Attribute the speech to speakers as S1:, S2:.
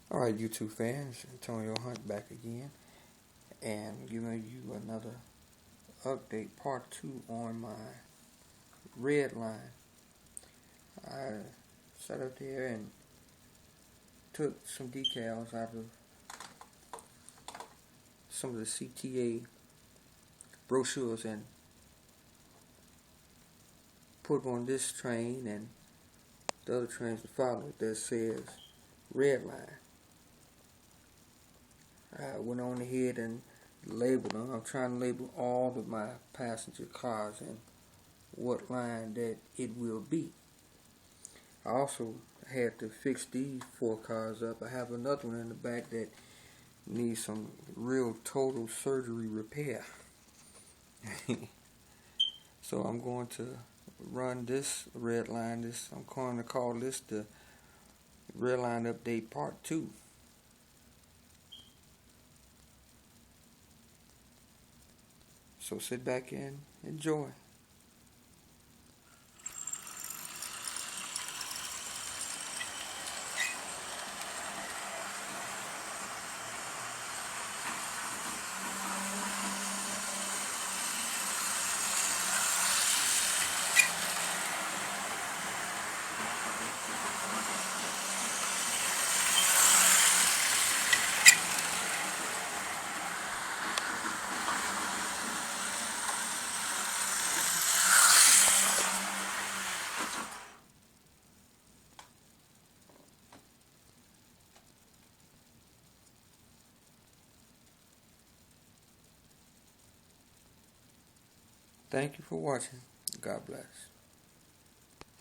S1: Alright, YouTube fans, Antonio Hunt back again, and giving you another update, part 2 on my Redline. I sat up there and took some decals out of some of the CTA brochures and put them on this train and the other trains to follow that says Redline. I went on ahead and labeled them. I'm trying to label all of my passenger cars and what line that it will be. I also had to fix these 4 cars up. I have another one in the back that needs some real total surgery repair. So I'm going to run this Redline. I'm going to call this the Redline Update Part 2. So sit back and enjoy. Thank you for watching. God bless.